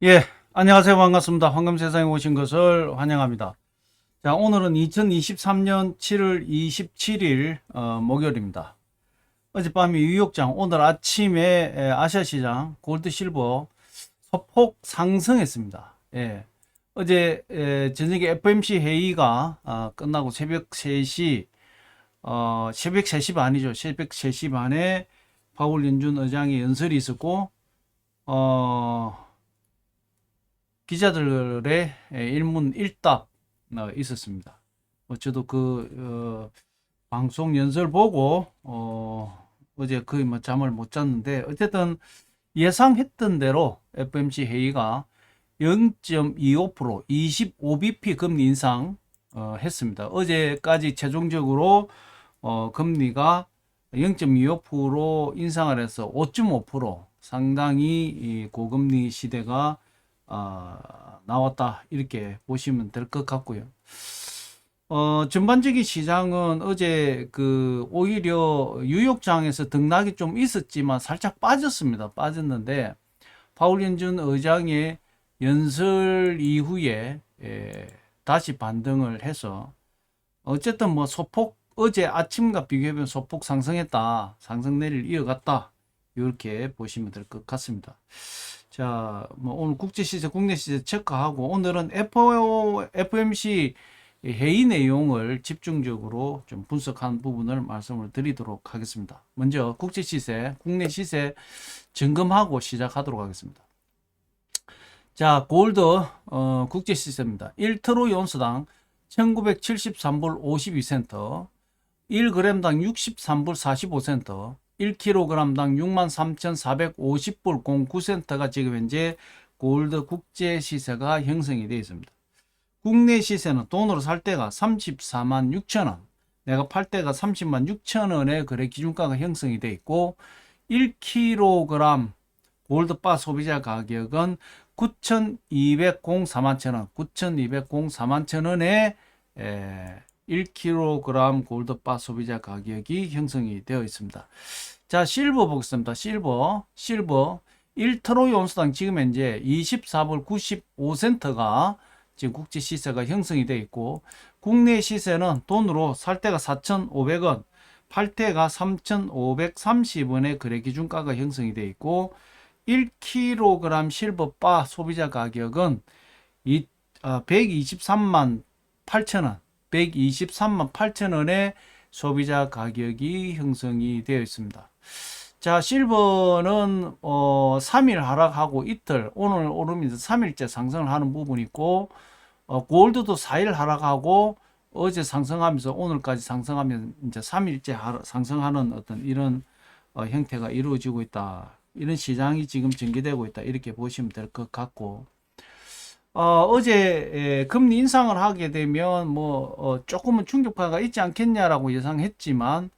예, 안녕하세요. 반갑습니다. 황금세상에 오신 것을 환영합니다. 자, 오늘은 2023년 7월 27일 목요일입니다. 어젯밤에 뉴욕장, 오늘 아침에 아시아시장 골드 실버 소폭 상승했습니다. 예, 어제 저녁에 FOMC 회의가 끝나고 새벽 3시, 새벽 3시 반이죠. 새벽 3시 반에 파월 연준 의장의 연설이 있었고, 어, 기자들의 일문일답 있었습니다. 저도 방송 연설 보고 어제 거의 뭐 잠을 못 잤는데, 어쨌든 예상했던 대로 FOMC 회의가 0.25% 25bp 금리 인상 했습니다. 어제까지 최종적으로 금리가 0.25% 인상을 해서 5.5% 상당히 고금리 시대가 나왔다, 이렇게 보시면 될 것 같고요. 전반적인 시장은 어제 오히려 뉴욕장에서 등락이 좀 있었지만 살짝 빠졌습니다. 빠졌는데 파월 연준 의장의 연설 이후에 다시 반등을 해서 어쨌든 뭐 소폭, 어제 아침과 비교해보면 소폭 상승했다, 상승 내리를 이어갔다, 이렇게 보시면 될 것 같습니다. 자, 뭐 오늘 국제 시세, 국내 시세 체크하고, 오늘은 FOMC 회의 내용을 집중적으로 좀 분석한 부분을 말씀을 드리도록 하겠습니다. 먼저 국제 시세, 국내 시세 점검하고 시작하도록 하겠습니다. 자, 골드 국제 시세입니다. 1트로이 온스당 1973불 52센트, 1g당 63불 45센트, 1kg당 63,450불 09센트가 지금 현재 골드 국제 시세가 형성이 되어 있습니다. 국내 시세는 돈으로 살 때가 34만 6천원, 내가 팔 때가 30만 6천원의 거래 기준가가 형성이 되어 있고, 1kg 골드바 소비자 가격은 9,204만천원, 9,204만천원에 1kg 골드바 소비자 가격이 형성이 되어 있습니다. 자, 실버 보겠습니다. 실버 1트로이 온스당 지금 현재 24불 95센트가 지금 국제 시세가 형성이 되어 있고, 국내 시세는 돈으로 살 때가 4,500원, 팔 때가 3,530원의 거래 기준가가 형성이 되어 있고, 1kg 실버바 소비자 가격은 123만 8천원, 123만 8천원의 소비자 가격이 형성이 되어 있습니다. 자, 실버는 3일 하락하고 이틀, 오늘 오르면서 3일째 상승을 하는 부분이 있고, 골드도 4일 하락하고 어제 상승하면서 오늘까지 상승하면 이제 3일째 상승하는 어떤 이런 형태가 이루어지고 있다, 이런 시장이 지금 전개되고 있다, 이렇게 보시면 될 것 같고, 어제 금리 인상을 하게 되면 조금은 충격파가 있지 않겠냐라고 예상했지만,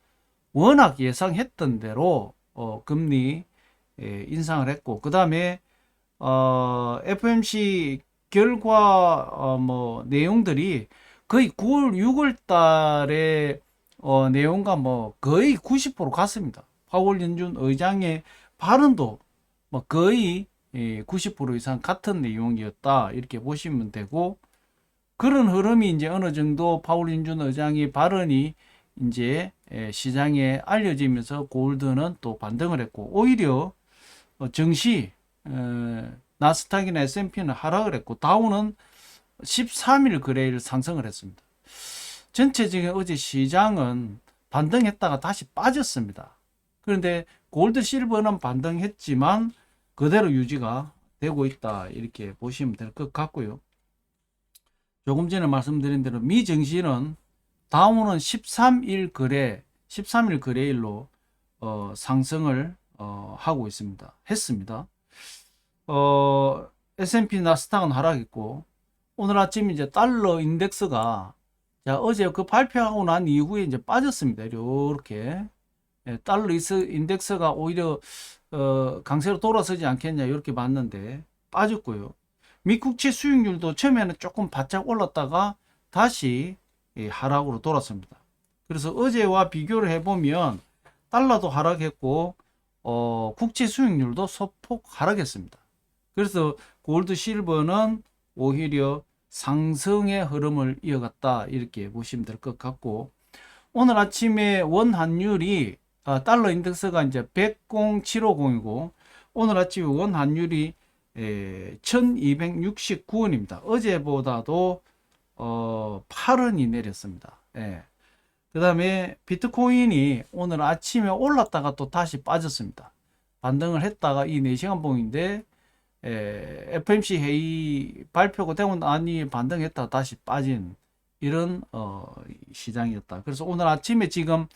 워낙 예상했던 대로 금리 인상을 했고, 그 다음에 FOMC 결과 내용들이 거의 9월 6월 달에 내용과 거의 90% 같습니다. 파월 연준 의장의 발언도 거의 90% 이상 같은 내용이었다, 이렇게 보시면 되고, 그런 흐름이 이제 어느 정도 파월 연준 의장의 발언이 이제 시장에 알려지면서 골드는 또 반등을 했고, 오히려 증시 나스닥이나 S&P는 하락을 했고, 다우는 13일 거래일 상승을 했습니다. 전체적인 어제 시장은 반등했다가 다시 빠졌습니다. 그런데 골드 실버는 반등했지만 그대로 유지가 되고 있다, 이렇게 보시면 될 것 같고요. 조금 전에 말씀드린 대로 미 증시는 다우는 13일 거래일로 상승을 하고 있습니다. 했습니다. S&P 나스닥은 하락했고, 오늘 아침 이제 달러 인덱스가, 자, 어제 그 발표하고 난 이후에 이제 빠졌습니다. 이렇게 달러 인덱스가 오히려 강세로 돌아서지 않겠냐, 이렇게 봤는데 빠졌고요. 미국채 수익률도 처음에는 조금 바짝 올랐다가 다시 하락으로 돌았습니다. 그래서 어제와 비교를 해보면 달러도 하락했고 국채 수익률도 소폭 하락했습니다. 그래서 골드 실버는 오히려 상승의 흐름을 이어갔다 이렇게 보시면 될 것 같고, 오늘 아침에 원 환율이 달러 인덱스가 이제 100.750이고 오늘 아침에 원 환율이 1269원입니다. 어제보다도 8원이 내렸습니다. 예. 그 다음에 비트코인이 오늘 아침에 올랐다가 또 다시 빠졌습니다. 반등을 했다가 이 4시간 봉인데 FMC 회의 발표가 되고 나니 반등했다가 다시 빠진 이런 시장이었다. 그래서 오늘 아침에 지금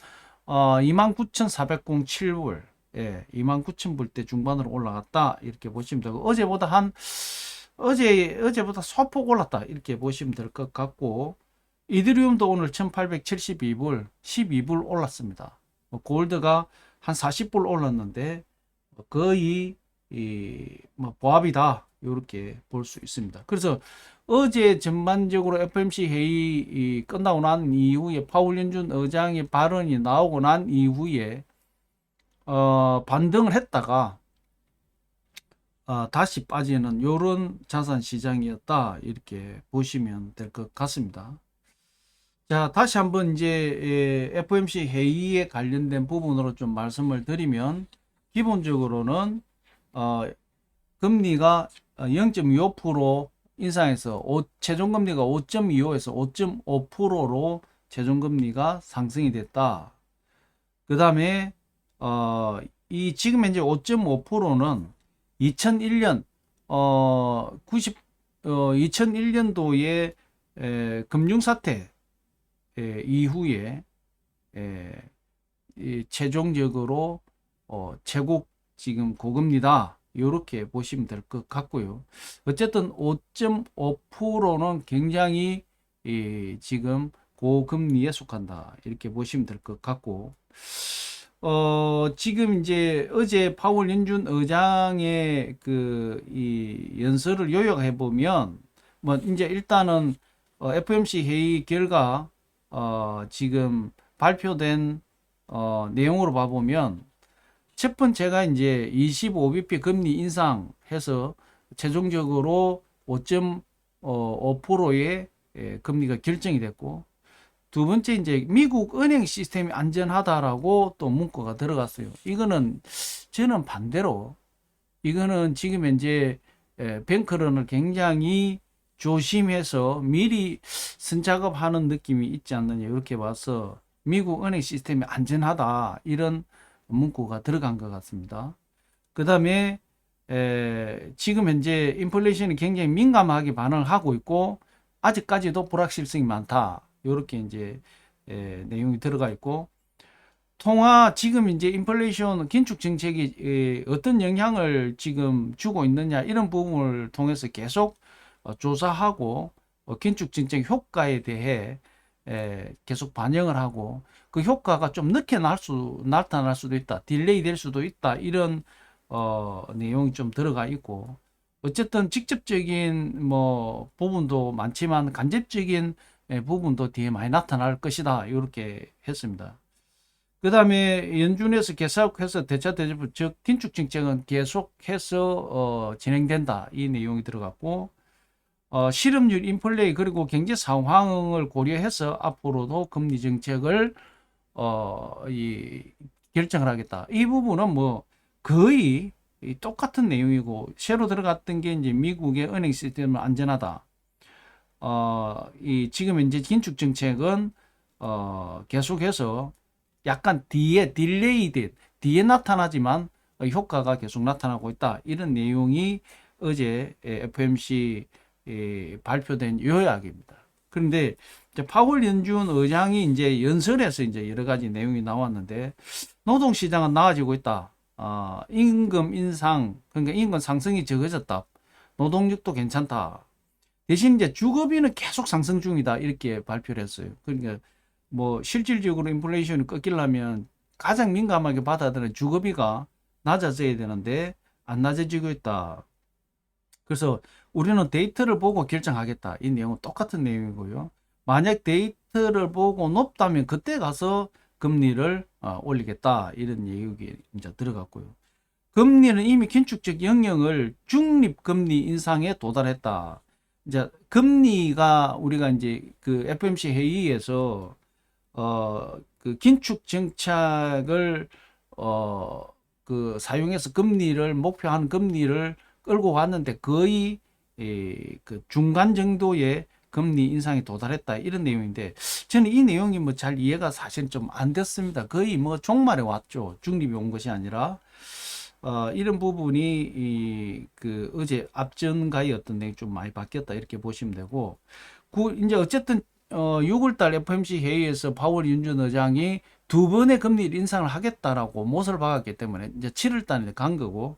29,407불, 29,000불 대 중반으로 올라갔다 이렇게 보시면 되고, 어제보다 소폭 올랐다 이렇게 보시면 될 것 같고, 이더리움도 오늘 1872불 12불 올랐습니다. 골드가 한 40불 올랐는데 거의 보합이다 이렇게 볼 수 있습니다. 그래서 어제 전반적으로 FMC 회의 끝나고 난 이후에 파월 연준 의장의 발언이 나오고 난 이후에 반등을 했다가 다시 빠지는 이런 자산 시장이었다 이렇게 보시면 될 것 같습니다. 자, 다시 한번 이제 FOMC 회의에 관련된 부분으로 좀 말씀을 드리면, 기본적으로는 금리가 0.25% 인상해서 최종금리가 5.25에서 5.5%로 최종금리가 상승이 됐다. 그 다음에 이 지금 현재 5.5%는 2001년 2001년도에 금융사태 이후에 최종적으로 최고 지금 고금리다 이렇게 보시면 될 것 같고요. 어쨌든 5.5%는 굉장히 지금 고금리에 속한다 이렇게 보시면 될 것 같고, 지금 이제 어제 파월 연준 의장의 이 연설을 요약해 보면, 뭐 이제 일단은 FOMC 회의 결과 지금 발표된 내용으로 봐보면, 첫 번째가 이제 25bp 금리 인상해서 최종적으로 5.5%의 금리가 결정이 됐고, 두 번째 이제 미국 은행 시스템이 안전하다라고 또 문구가 들어갔어요. 이거는 저는 반대로, 이거는 지금 현재 뱅크런을 굉장히 조심해서 미리 선작업하는 느낌이 있지 않느냐 이렇게 봐서 미국 은행 시스템이 안전하다 이런 문구가 들어간 것 같습니다. 그 다음에 지금 현재 인플레이션이 굉장히 민감하게 반응을 하고 있고 아직까지도 불확실성이 많다 이렇게 이제 내용이 들어가 있고, 지금 이제 인플레이션 긴축 정책이 어떤 영향을 지금 주고 있느냐 이런 부분을 통해서 계속 조사하고 긴축 정책 효과에 대해 계속 반영을 하고, 그 효과가 좀 늦게 나타날 수도 있다, 딜레이 될 수도 있다 이런 내용이 좀 들어가 있고, 어쨌든 직접적인 뭐 부분도 많지만 간접적인 부분도 뒤에 많이 나타날 것이다 이렇게 했습니다. 그 다음에 연준에서 계속해서 대차 대조부 즉 긴축 정책은 계속해서 진행된다 이 내용이 들어갔고, 실업률, 인플레이 그리고 경제 상황을 고려해서 앞으로도 금리 정책을 결정을 하겠다. 이 부분은 뭐 거의 똑같은 내용이고, 새로 들어갔던 게 이제 미국의 은행 시스템은 안전하다. 지금 이제 긴축 정책은 계속해서 약간 뒤에 나타나지만 효과가 계속 나타나고 있다. 이런 내용이 어제 FOMC 발표된 요약입니다. 그런데 이제 파월 연준 의장이 이제 연설에서 이제 여러 가지 내용이 나왔는데, 노동시장은 나아지고 있다. 임금 인상, 그러니까 임금 상승이 적어졌다. 노동력도 괜찮다. 대신 이제 주거비는 계속 상승 중이다. 이렇게 발표를 했어요. 그러니까 뭐 실질적으로 인플레이션이 꺾이려면 가장 민감하게 받아들이는 주거비가 낮아져야 되는데 안 낮아지고 있다. 그래서 우리는 데이터를 보고 결정하겠다. 이 내용은 똑같은 내용이고요. 만약 데이터를 보고 높다면 그때 가서 금리를 올리겠다. 이런 얘기 이제 들어갔고요. 금리는 이미 긴축적 영역을 중립금리 인상에 도달했다. 이제 금리가 우리가 이제 그 FOMC 회의에서 그 긴축 정책을 그 사용해서 금리를 목표한 금리를 끌고 갔는데 거의 그 중간 정도의 금리 인상에 도달했다 이런 내용인데 저는 이 내용이 뭐 잘 이해가 사실 좀 안 됐습니다. 거의 뭐 종말에 왔죠. 중립이 온 것이 아니라 이런 부분이 그 어제 앞전가의 어떤 내용이 좀 많이 바뀌었다 이렇게 보시면 되고 이제 어쨌든 6월달 FOMC 회의에서 파월 윤준 의장이 두 번의 금리 인상을 하겠다라고 못을 박았기 때문에 이제 7월달에 간 거고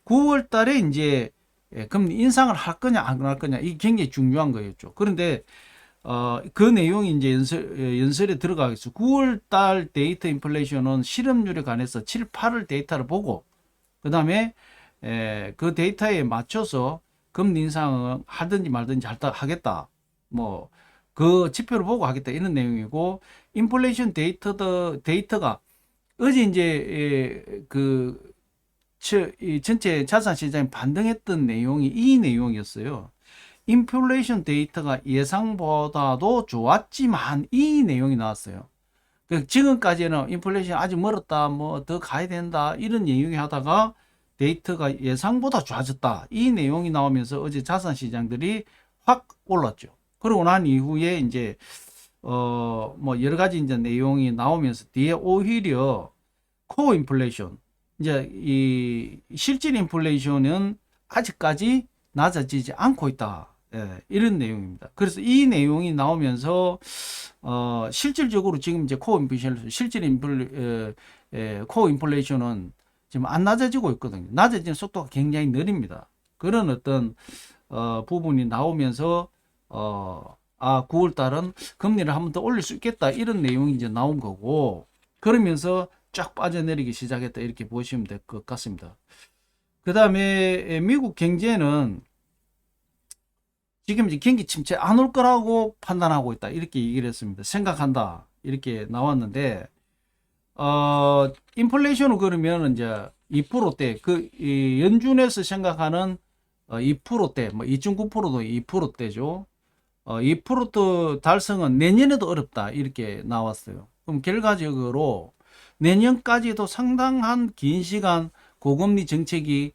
9월달에 이제 금리 인상을 할 거냐 안 할 거냐 이게 굉장히 중요한 거였죠. 그런데 그 내용이 이제 연설에 들어가겠어. 9월달 데이터 인플레이션은 실업률에 관해서 7, 8월 데이터를 보고 그 다음에 그 데이터에 맞춰서 금리 인상을 하든지 말든지 하겠다. 뭐 그 지표를 보고 하겠다 이런 내용이고 인플레이션 데이터가 어제 이제 그 이 전체 자산 시장이 반등했던 내용이 이 내용이었어요. 인플레이션 데이터가 예상보다도 좋았지만 이 내용이 나왔어요. 지금까지는 인플레이션 아직 멀었다, 뭐 더 가야 된다 이런 내용이 하다가 데이터가 예상보다 좋아졌다 이 내용이 나오면서 어제 자산 시장들이 확 올랐죠. 그러고 난 이후에 이제 뭐 여러 가지 이제 내용이 나오면서 뒤에 오히려 코어 인플레이션 이제 이 실질 인플레이션은 아직까지 낮아지지 않고 있다. 이런 내용입니다. 그래서 이 내용이 나오면서 실질적으로 지금 이제 코어 인플레이션, 코어 인플레이션은 지금 안 낮아지고 있거든요. 낮아지는 속도가 굉장히 느립니다. 그런 어떤 부분이 나오면서 9월 달은 금리를 한 번 더 올릴 수 있겠다 이런 내용이 이제 나온 거고 그러면서 쫙 빠져내리기 시작했다 이렇게 보시면 될 것 같습니다. 그 다음에 미국 경제는 지금 이제 경기 침체 안 올 거라고 판단하고 있다 이렇게 얘기를 했습니다. 생각한다 이렇게 나왔는데 인플레이션을 그러면 이제 2%대 그 연준에서 생각하는 2%대 뭐 2.9%도 2%대죠. 2% 달성은 내년에도 어렵다 이렇게 나왔어요. 그럼 결과적으로 내년까지도 상당한 긴 시간 고금리 정책이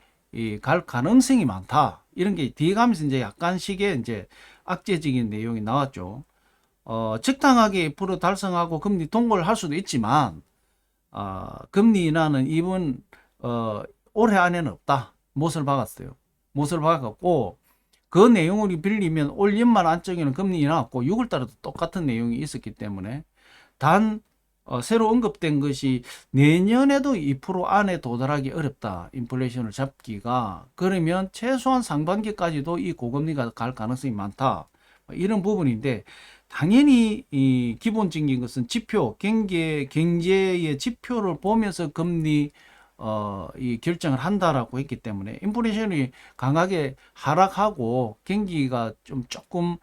갈 가능성이 많다. 이런 게 뒤에 가면서 이제 약간씩의 이제 악재적인 내용이 나왔죠. 적당하게 2% 달성하고 금리 동결을 할 수도 있지만, 금리 인하는 이번, 올해 안에는 없다. 못을 박았어요. 못을 박았고, 그 내용을 빌리면 올 연말 안쪽에는 금리 인하였고 6월 달에도 똑같은 내용이 있었기 때문에 단 새로 언급된 것이 내년에도 2% 안에 도달하기 어렵다. 인플레이션을 잡기가. 그러면 최소한 상반기까지도 이 고금리가 갈 가능성이 많다. 이런 부분인데 당연히 이 기본적인 것은 지표, 경제의 지표를 보면서 금리 이 결정을 한다라고 했기 때문에 인플레이션이 강하게 하락하고 경기가 좀 조금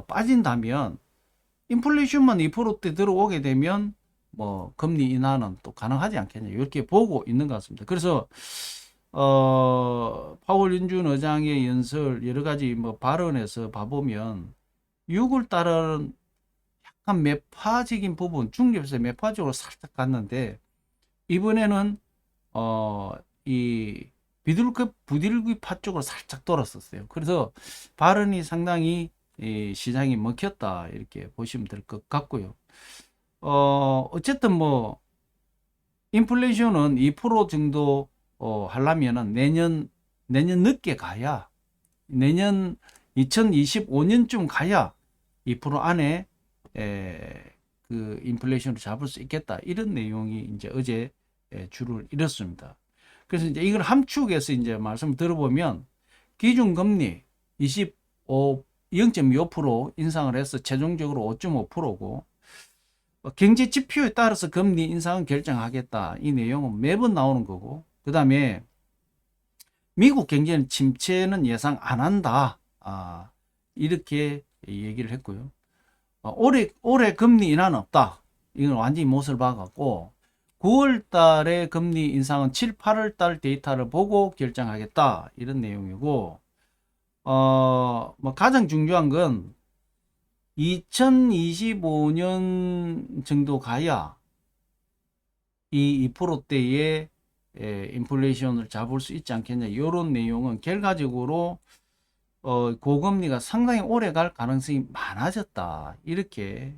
빠진다면 인플레이션만 2%대 들어오게 되면 뭐 금리 인하는 또 가능하지 않겠냐 이렇게 보고 있는 것 같습니다. 그래서 파월 윤준 의장의 연설 여러 가지 뭐 발언에서 봐보면 6월 달은 약간 매파적인 부분 중립에서 매파적으로 살짝 갔는데 이번에는 이 부들귀파 쪽으로 살짝 돌았었어요. 그래서 발언이 상당히 시장이 먹혔다 이렇게 보시면 될 것 같고요. 어쨌든 뭐 인플레이션은 2% 정도 하려면은 내년 늦게 가야 내년 2025년쯤 가야 2% 안에 그 인플레이션을 잡을 수 있겠다 이런 내용이 이제 어제 줄을 잃었습니다. 그래서 이제 이걸 함축해서 이제 말씀 들어보면 기준금리 0.25% 인상을 해서 최종적으로 5.5%고 경제 지표에 따라서 금리 인상은 결정하겠다. 이 내용은 매번 나오는 거고 그 다음에 미국 경제는 침체는 예상 안 한다. 이렇게 얘기를 했고요. 올해 금리 인하는 없다. 이건 완전히 못을 박았고 9월 달에 금리 인상은 7, 8월 달 데이터를 보고 결정하겠다. 이런 내용이고, 뭐 가장 중요한 건 2025년 정도 가야 이 2%대의 인플레이션을 잡을 수 있지 않겠냐. 이런 내용은 결과적으로 고금리가 상당히 오래 갈 가능성이 많아졌다. 이렇게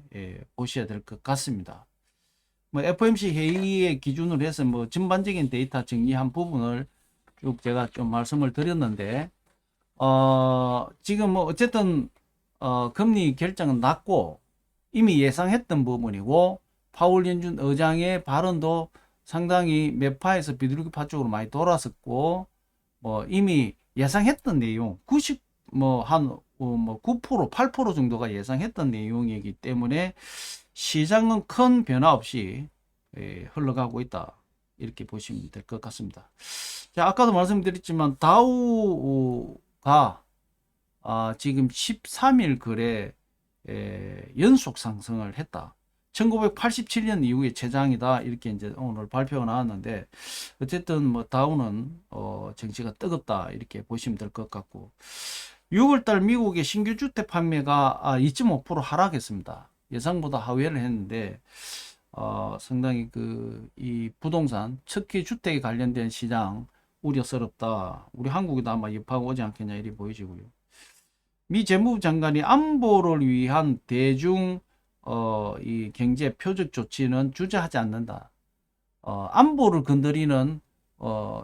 보셔야 될 것 같습니다. 뭐 FOMC 회의의 기준으로 해서 뭐 전반적인 데이터 정리한 부분을 쭉 제가 좀 말씀을 드렸는데, 지금 뭐 어쨌든 금리 결정은 났고 이미 예상했던 부분이고, 파월 연준 의장의 발언도 상당히 매파에서 비둘기파 쪽으로 많이 돌았었고, 뭐 이미 예상했던 내용 90 뭐 한 뭐 9%, 8% 정도가 예상했던 내용이기 때문에 시장은 큰 변화 없이 흘러가고 있다. 이렇게 보시면 될 것 같습니다. 자, 아까도 말씀드렸지만 다우가 지금 13일 거래 연속 상승을 했다. 1987년 이후에 최장이다. 이렇게 이제 오늘 발표가 나왔는데, 어쨌든 뭐 다우는 정치가 뜨겁다. 이렇게 보시면 될 것 같고, 6월달 미국의 신규 주택 판매가 2.5% 하락했습니다. 예상보다 하회를 했는데, 상당히 이 부동산, 특히 주택에 관련된 시장 우려스럽다. 우리 한국에도 아마 여파가 오지 않겠냐 이리 보여지고요. 미 재무부 장관이 안보를 위한 대중 이 경제 표적 조치는 주저하지 않는다. 안보를 건드리는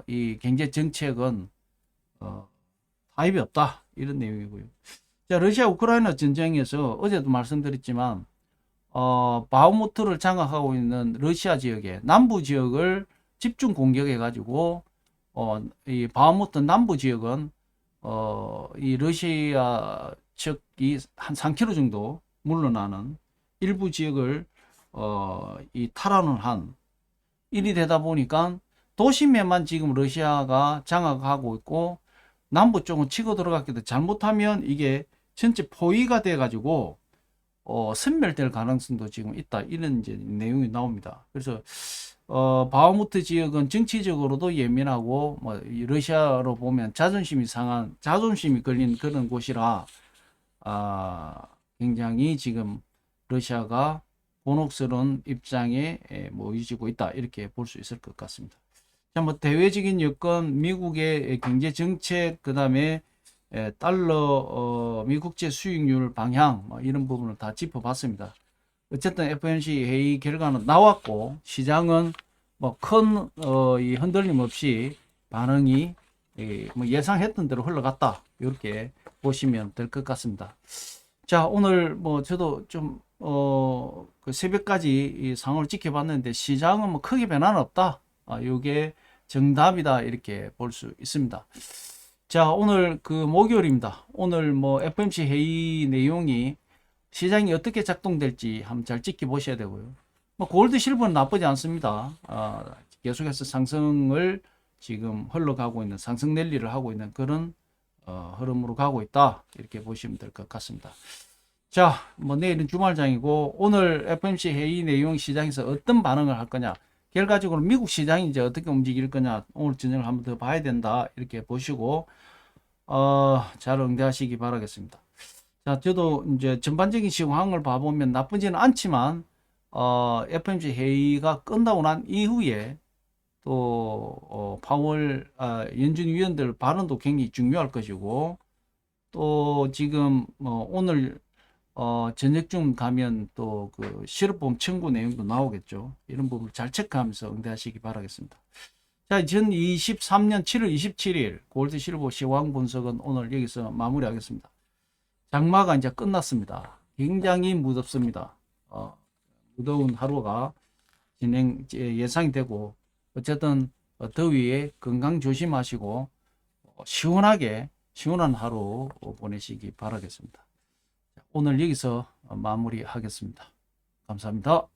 이 경제 정책은 타입이 없다. 이런 내용이고요. 자, 러시아 우크라이나 전쟁에서 어제도 말씀드렸지만 바흐무트를 장악하고 있는 러시아 지역의 남부 지역을 집중 공격해 가지고 이 바흐무트 남부 지역은 이 러시아 측이 한 3km 정도 물러나는 일부 지역을 이 탈환을 한 일이 되다 보니까 도심에만 지금 러시아가 장악하고 있고, 남부 쪽은 치고 들어갔기도, 잘못하면 이게 전체 포위가 돼 가지고 섬멸될 가능성도 지금 있다. 이런 이제 내용이 나옵니다. 그래서 바흐무트 지역은 정치적으로도 예민하고, 뭐 러시아로 보면 자존심이 상한, 자존심이 걸린 그런 곳이라 굉장히 지금 러시아가 곤혹스러운 입장에 모이지고 있다. 이렇게 볼 수 있을 것 같습니다. 자, 뭐 대외적인 여건, 미국의 경제 정책, 그 다음에 달러 미국제 수익률 방향, 뭐 이런 부분을 다 짚어봤습니다. 어쨌든 FOMC 회의 결과는 나왔고, 시장은 뭐 큰 흔들림 없이 반응이 뭐 예상했던 대로 흘러갔다. 이렇게 보시면 될 것 같습니다. 자, 오늘 뭐 저도 좀 그 새벽까지 이 상황을 지켜봤는데, 시장은 뭐 크게 변화는 없다. 이게 정답이다. 이렇게 볼 수 있습니다. 자, 오늘 목요일입니다. 오늘 뭐 FOMC 회의 내용이 시장이 어떻게 작동될지 한번 잘 지켜보셔야 되고요. 뭐 골드 실버는 나쁘지 않습니다. 계속해서 상승을 지금 흘러가고 있는, 상승 랠리를 하고 있는 그런 흐름으로 가고 있다. 이렇게 보시면 될 것 같습니다. 자, 뭐 내일은 주말장이고, 오늘 FOMC 회의 내용 시장에서 어떤 반응을 할 거냐, 결과적으로 미국 시장이 이제 어떻게 움직일 거냐, 오늘 저녁을 한번 더 봐야 된다. 이렇게 보시고 잘 응대하시기 바라겠습니다. 자, 저도 이제 전반적인 상황을 봐보면 나쁘지는 않지만 FOMC 회의가 끝나고 난 이후에 또 파월 연준 위원들 발언도 굉장히 중요할 것이고, 또 지금 오늘 저녁쯤 가면 또 실업보험 청구 내용도 나오겠죠. 이런 부분을 잘 체크하면서 응대하시기 바라겠습니다. 자, 2023년 7월 27일 골드 실버 시황 분석은 오늘 여기서 마무리하겠습니다. 장마가 이제 끝났습니다. 굉장히 무덥습니다. 무더운 하루가 예상이 되고, 어쨌든 더위에 건강 조심하시고 시원한 하루 보내시기 바라겠습니다. 오늘 여기서 마무리하겠습니다. 감사합니다.